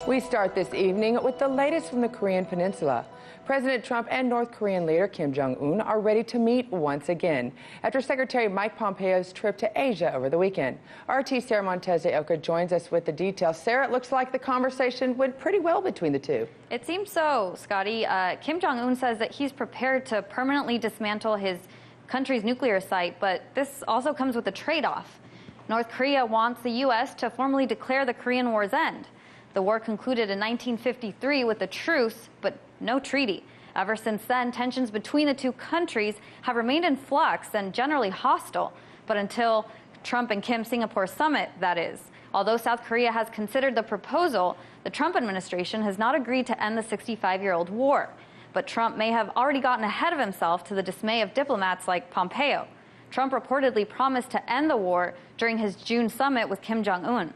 We start this evening with the latest from the Korean Peninsula. President Trump and North Korean leader Kim Jong Un are ready to meet once again after Secretary Mike Pompeo's trip to Asia over the weekend. RT Sara Montes joins us with the details. Sarah, it looks like the conversation went pretty well between the two. It seems so, Scottie. Kim Jong Un says that he's prepared to permanently dismantle his country's nuclear site, but this also comes with a trade-off. North Korea wants the U.S. to formally declare the Korean War's end. The war concluded in 1953 with a truce, but no treaty. Ever since then, tensions between the two countries have remained in flux and generally hostile. But until Trump and Kim Singapore summit, that is. Although South Korea has considered the proposal, the Trump administration has not agreed to end the 65-year-old war. But Trump may have already gotten ahead of himself to the dismay of diplomats like Pompeo. Trump reportedly promised to end the war during his June summit with Kim Jong Un.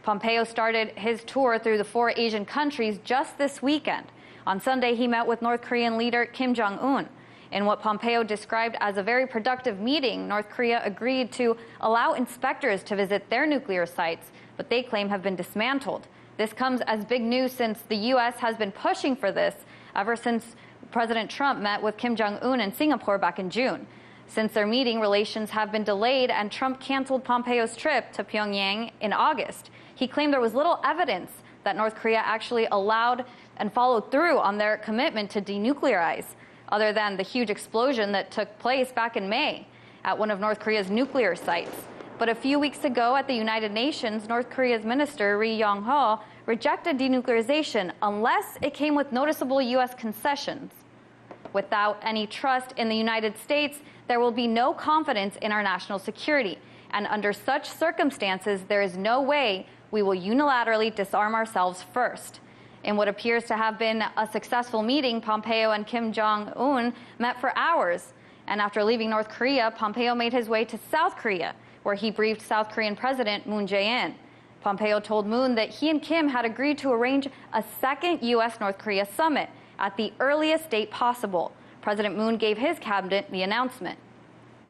Pompeo started his tour through the 4 Asian countries just this weekend. On Sunday, he met with North Korean leader Kim Jong Un. In what Pompeo described as a very productive meeting, North Korea agreed to allow inspectors to visit their nuclear sites, but they claim have been dismantled. This comes as big news since the U.S. has been pushing for this ever since President Trump met with Kim Jong Un in Singapore back in June. Since their meeting, relations have been delayed, and Trump canceled Pompeo's trip to Pyongyang in August. He claimed there was little evidence that North Korea actually allowed and followed through on their commitment to denuclearize, other than the huge explosion that took place back in May at one of North Korea's nuclear sites. But a few weeks ago at the United Nations, North Korea's minister, Ri Yong-ho, rejected denuclearization unless it came with noticeable U.S. concessions. Without any trust in the United States, there will be no confidence in our national security. And under such circumstances, there is no way we will unilaterally disarm ourselves first. In what appears to have been a successful meeting, Pompeo and Kim Jong Un met for hours. And after leaving North Korea, Pompeo made his way to South Korea, where he briefed South Korean President Moon Jae-in. Pompeo told Moon that he and Kim had agreed to arrange a second U.S.-North Korea summit at the earliest date possible. President Moon gave his cabinet the announcement.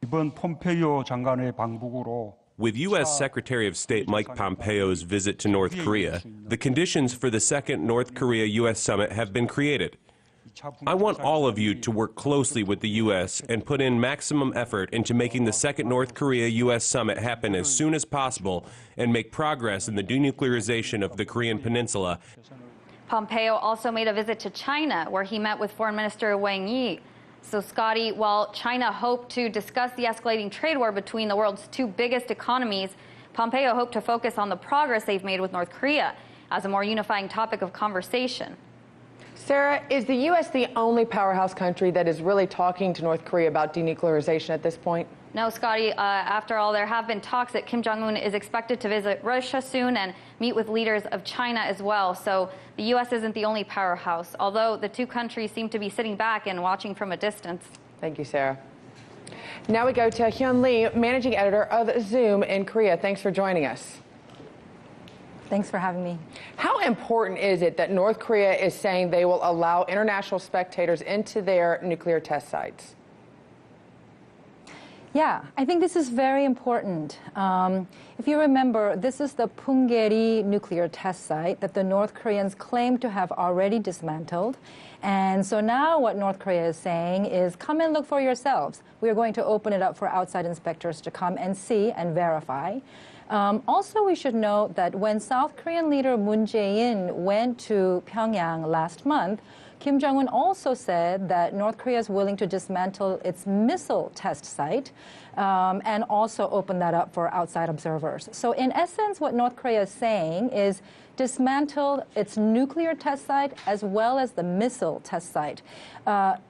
이번 폼페이오 장관의 방북으로 With U.S. Secretary of State Mike Pompeo's visit to North Korea, the conditions for the second North Korea-U.S. summit have been created. I want all of you to work closely with the U.S. and put in maximum effort into making the second North Korea-U.S. summit happen as soon as possible and make progress in the denuclearization of the Korean Peninsula. Pompeo also made a visit to China, where he met with Foreign Minister Wang Yi. So, Scottie, while China hoped to discuss the escalating trade war between the world's 2 biggest economies, Pompeo hoped to focus on the progress they've made with North Korea as a more unifying topic of conversation. Sarah, is the U.S. the only powerhouse country that is really talking to North Korea about denuclearization at this point? No, Scottie. After all, there have been talks that Kim Jong Un is expected to visit Russia soon and meet with leaders of China as well. So the U.S. isn't the only powerhouse, although the two countries seem to be sitting back and watching from a distance. Thank you, Sarah. Now we go to Hyun Lee, managing editor of Zoom in Korea. Thanks for joining us. Thanks for having me. How important is it that North Korea is saying they will allow international spectators into their nuclear test sites? Yeah, I think this is very important. If you remember, this is the Punggye-ri nuclear test site that the North Koreans claim to have already dismantled. And so now what North Korea is saying is, come and look for yourselves. We are going to open it up for outside inspectors to come and see and verify. Also, we should note that when South Korean leader Moon Jae-in went to Pyongyang last month, Kim Jong-un also said that North Korea is willing to dismantle its missile test site and also open that up for outside observers. So in essence, what North Korea is saying is dismantle its nuclear test site as well as the missile test site,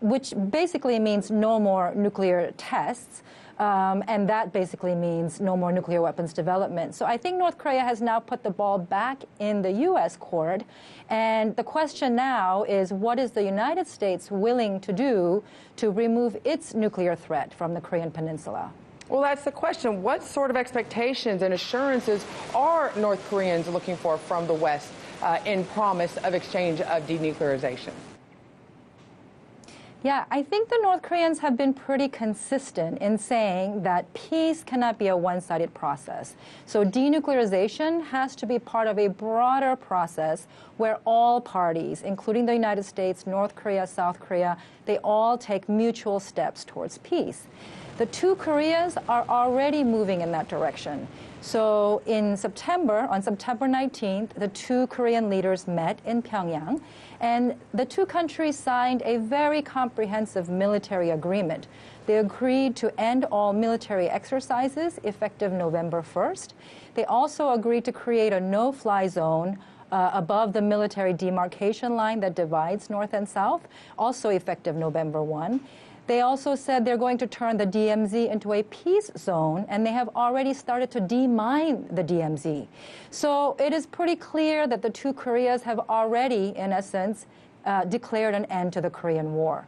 which basically means no more nuclear tests. And that basically means no more nuclear weapons development. So I think North Korea has now put the ball back in the U.S. court. And the question now is, what is the United States willing to do to remove its nuclear threat from the Korean Peninsula? Well, that's the question. What sort of expectations and assurances are North Koreans looking for from the West in promise of exchange of denuclearization? Yeah, I think the North Koreans have been pretty consistent in saying that peace cannot be a one-sided process. So denuclearization has to be part of a broader process where all parties, including the United States, North Korea, South Korea, they all take mutual steps towards peace. The two Koreas are already moving in that direction. So in September, on September 19th, the two Korean leaders met in Pyongyang, and the two countries signed a very comprehensive military agreement. They agreed to end all military exercises effective November 1st. They also agreed to create a no-fly zone above the military demarcation line that divides North and South, also effective November 1. They also said they're going to turn the DMZ into a peace zone, and they have already started to demine the DMZ. So it is pretty clear that the two Koreas have already, in essence, declared an end to the Korean War.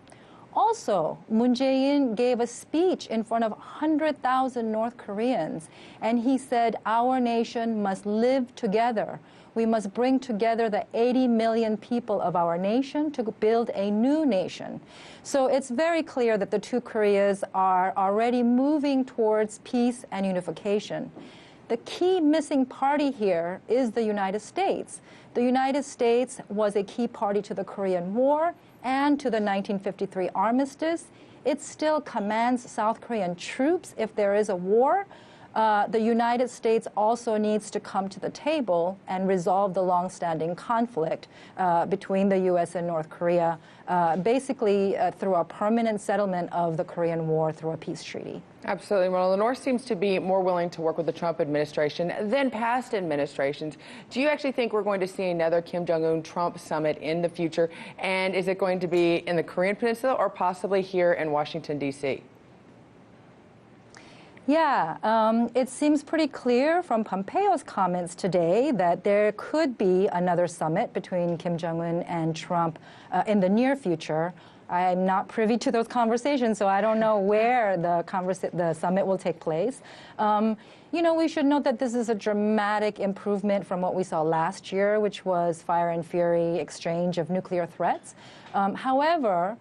Also, Moon Jae-in gave a speech in front of 100,000 North Koreans, and he said, our nation must live together. We must bring together the 80 million people of our nation to build a new nation. So it's very clear that the two Koreas are already moving towards peace and unification. The key missing party here is the United States. The United States was a key party to the Korean War and to the 1953 armistice. It still commands South Korean troops if there is a war. The United States also needs to come to the table and resolve the long-standing conflict between the U.S. and North Korea, basically through a permanent settlement of the Korean War through a peace treaty. Absolutely. Well, the North seems to be more willing to work with the Trump administration than past administrations. Do you actually think we're going to see another Kim Jong Un Trump summit in the future? And is it going to be in the Korean Peninsula or possibly here in Washington, D.C.? Yeah, it seems pretty clear from Pompeo's comments today that there could be another summit between Kim Jong Un and Trump in the near future. I'm not privy to those conversations, so I don't know where the summit will take place. You know, we should note that this is a dramatic improvement from what we saw last year, which was fire and fury exchange of nuclear threats. However,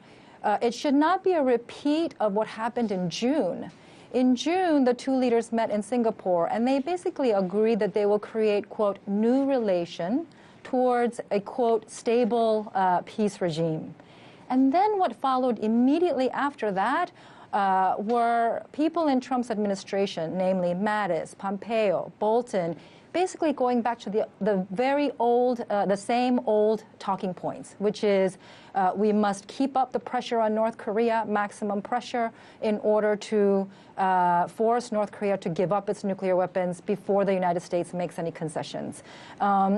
it should not be a repeat of what happened in June. In June, the two leaders met in Singapore, and they basically agreed that they will create, quote, new relation towards a, quote, stable peace regime. And then what followed immediately after that were people in Trump's administration, namely Mattis, Pompeo, Bolton, basically going back to the very old, the same old talking points, which is we must keep up the pressure on North Korea, maximum pressure, in order to force North Korea to give up its nuclear weapons before the United States makes any concessions.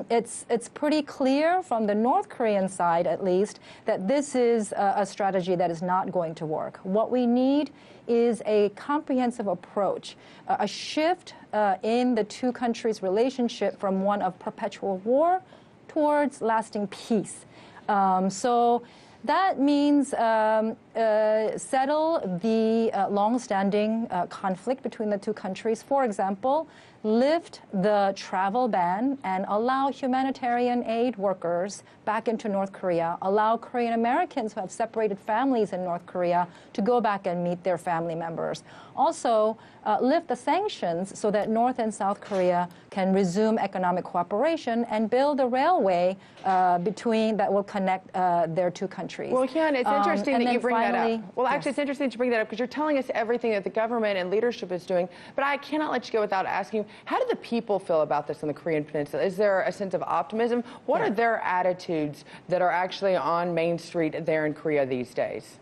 It's pretty clear from the North Korean side, at least, that this is a strategy that is not going to work. What we need is a comprehensive approach, a shift in the two countries' relationship from one of perpetual war towards lasting peace. So that means settle the long-standing conflict between the two countries. For example, lift the travel ban and allow humanitarian aid workers back into North Korea, allow Korean Americans who have separated families in North Korea to go back and meet their family members. Also, lift the sanctions so that North and South Korea can resume economic cooperation and build a railway between that will connect their two countries. Well, Hyun, it's interesting that you bring that finally, up. Well, actually, it's interesting to bring that up because you're telling us everything that the government and leadership is doing, but I cannot let you go without asking you, how do the people feel about this on the Korean Peninsula? Is there a sense of optimism? What are their attitudes that are actually on Main Street there in Korea these days?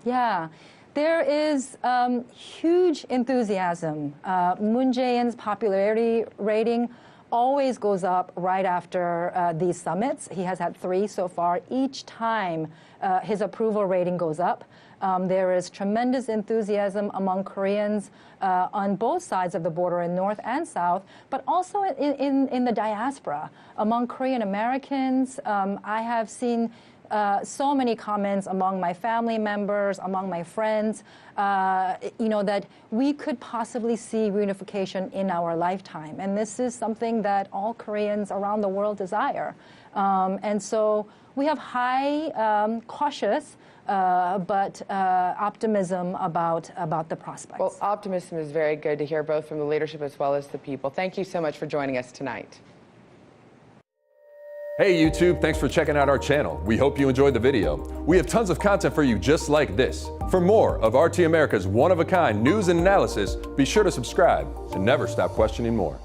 Yeah. There is huge enthusiasm. Moon Jae-in's popularity rating always goes up right after these summits. He has had 3 so far. Each time his approval rating goes up. There is tremendous enthusiasm among Koreans on both sides of the border in North and South, but also in the diaspora. Among Korean Americans, I have seen so many comments among my family members, among my friends, that we could possibly see reunification in our lifetime. And this is something that all Koreans around the world desire. And so we have high, cautious, but optimism about the prospects. Well, optimism is very good to hear, both from the leadership as well as the people. Thank you so much for joining us tonight. Hey YouTube, thanks for checking out our channel. We hope you enjoyed the video. We have tons of content for you just like this. For more of RT America's one-of-a-kind news and analysis, be sure to subscribe and never stop questioning more.